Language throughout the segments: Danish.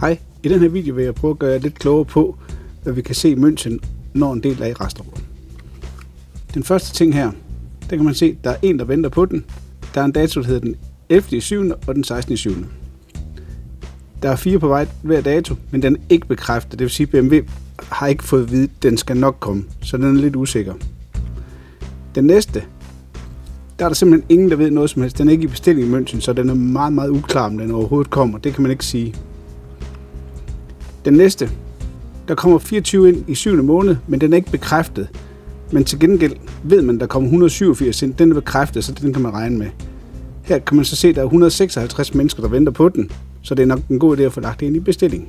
Hej, i den her video vil jeg prøve at gøre jer lidt klogere på, hvad vi kan se i München, når en del er i restauration. Den første ting her, der kan man se, der er en, der venter på den. Der er en dato, der hedder den 11.7. og den 16.7. Der er 4 på vej hver dato, men den er ikke bekræftet. Det vil sige, at BMW har ikke fået at vide, at den skal nok komme, så den er lidt usikker. Den næste, der er der simpelthen ingen, der ved noget som helst. Den er ikke i bestilling i München, så den er meget, meget uklar, om den overhovedet kommer. Det kan man ikke sige. Den næste, der kommer 24 ind i 7. måned, men den er ikke bekræftet. Men til gengæld ved man, der kommer 187 ind. Den er bekræftet, så den kan man regne med. Her kan man så se, at der er 156 mennesker, der venter på den, så det er nok en god idé at få lagt det ind i bestillingen.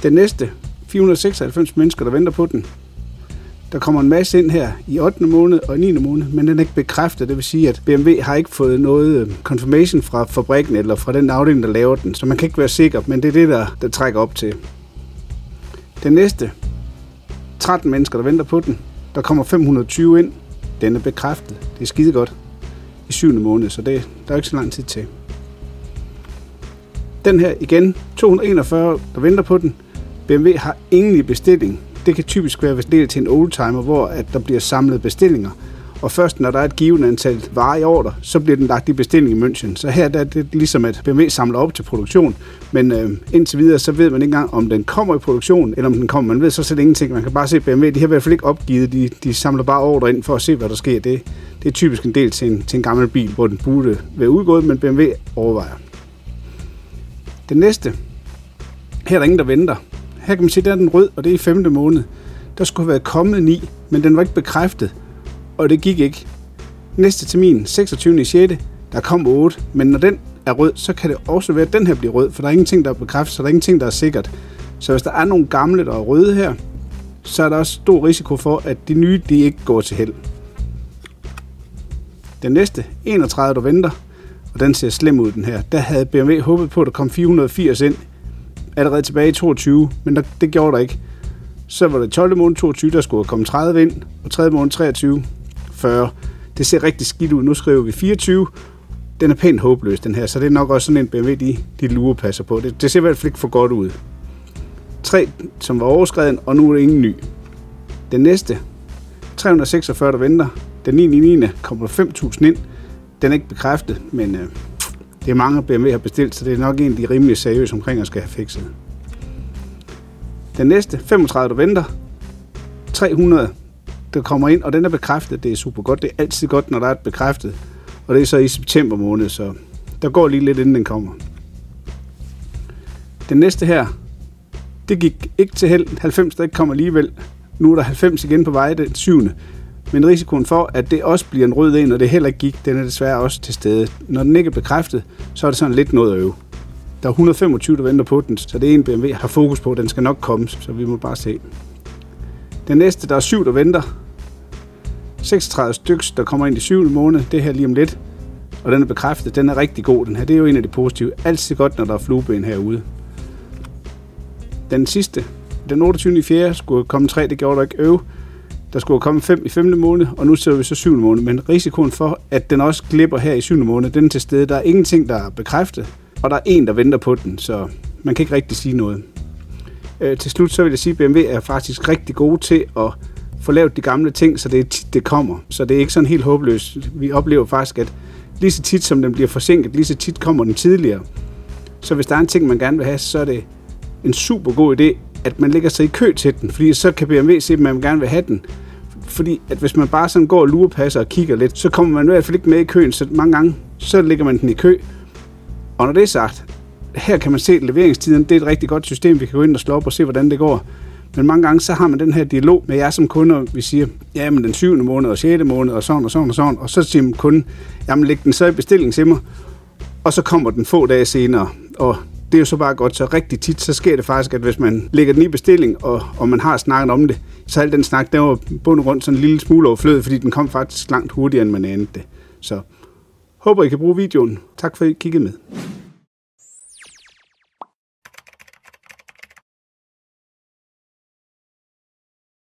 Den næste, 496 mennesker, der venter på den. Der kommer en masse ind her i 8. måned og 9. måned, men den er ikke bekræftet. Det vil sige, at BMW har ikke fået noget confirmation fra fabrikken eller fra den afdeling, der laver den, så man kan ikke være sikker, men det er det, der trækker op til. Den næste, 13 mennesker, der venter på den. Der kommer 520 ind. Den er bekræftet. Det er skide godt i 7. måned, så der er ikke så lang tid til. Den her igen, 241, der venter på den. BMW har ingen i bestilling. Det kan typisk være bestilt til en oldtimer, hvor at der bliver samlet bestillinger. Og først når der er et givet antal varer i ordre, så bliver den lagt i bestilling i München. Så her der er det ligesom, at BMW samler op til produktion. Men indtil videre, så ved man ikke engang, om den kommer i produktion, eller om den kommer. Man ved så set ingenting. Man kan bare se, at BMW, de har i hvert fald ikke opgivet. De samler bare ordre ind for at se, hvad der sker. Det er typisk en del til en gammel bil, hvor den burde være udgået, men BMW overvejer. Den næste. Her er der ingen, der venter. Her kan man se, der er den rød, og det er i 5. måned. Der skulle have været kommet 9, men den var ikke bekræftet, og det gik ikke. Næste termin, 26. 6. der kom 8, men når den er rød, så kan det også være, at den her bliver rød, for der er ingenting, der er bekræftet, så der er ingenting, der er sikkert. Så hvis der er nogle gamle, der er røde her, så er der også stor risiko for, at de nye, de ikke går til held. Den næste, 31, der venter, og den ser slem ud, den her. Der havde BMW håbet på, at der kom 480 ind, allerede tilbage i 22, men det gjorde der ikke. Så var det 12. måned 22, der skulle komme 30 ind, og 3. måned 23, 40. Det ser rigtig skidt ud. Nu skriver vi 24. Den er pænt håbløs, den her, så det er nok også sådan en BMW, de lurepasser på. Det ser i hvert fald ikke for godt ud. 3, som var overskreden, og nu er der ingen ny. Den næste, 346, der venter. Den 9. kommer 5.000 ind. Den er ikke bekræftet, men det er mange, BMW har bestilt, så det er nok en af de rimelig seriøse omkring at skal have fikset. Den næste, 35, der venter. 300, der kommer ind, og den er bekræftet. Det er super godt. Det er altid godt, når der er et bekræftet. Og det er så i september måned, så der går lige lidt, inden den kommer. Den næste her, det gik ikke til held. 90, der ikke kommer alligevel. Nu er der 90 igen på vej, den 7. Men risikoen for, at det også bliver en rød en, og det heller ikke gik, den er desværre også til stede. Når den ikke er bekræftet, så er det sådan lidt noget at øve. Der er 125, der venter på den, så det er en BMW har fokus på, den skal nok komme, så vi må bare se. Den næste, der er 7, der venter. 36 styks, der kommer ind i 7. måned, det her lige om lidt. Og den er bekræftet, den er rigtig god, den her. Det er jo en af de positive. Altid godt, når der er flueben herude. Den sidste, den 28. 4. skulle komme 3, det gjorde der ikke øve. Der skulle komme 5 i 5. måned, og nu ser vi så 7. måned. Men risikoen for, at den også glipper her i 7. måned, den er til stede. Der er ingenting, der er bekræftet. Og der er en, der venter på den, så man kan ikke rigtig sige noget. Til slut så vil jeg sige, at BMW er faktisk rigtig gode til at få lavet de gamle ting, så det er tit, det kommer. Så det er ikke sådan helt håbløst. Vi oplever faktisk, at lige så tit, som den bliver forsinket, lige så tit kommer den tidligere. Så hvis der er en ting, man gerne vil have, så er det en super god idé, at man lægger sig i kø til den, fordi så kan BMW se, at man gerne vil have den. Fordi at hvis man bare sådan går og lurepasser og kigger lidt, så kommer man i hvert fald ikke med i køen, så mange gange, så lægger man den i kø. Og når det er sagt, her kan man se, at leveringstiden, det er et rigtig godt system, vi kan gå ind og slå op og se, hvordan det går. Men mange gange, så har man den her dialog med jer som kunder, vi siger, jamen den 7. måned og 6. måned og sådan og sådan og sådan, og så siger man kunden, jamen læg den så i bestilling til mig, og så kommer den få dage senere, og det er jo så bare godt, så rigtig tit, så sker det faktisk, at hvis man lægger den i bestilling, og man har snakket om det, så al den snak, der var bundet rundt sådan en lille smule overflødet, fordi den kom faktisk langt hurtigere, end man anede det. Så håber, I kan bruge videoen. Tak for, at I kiggede med.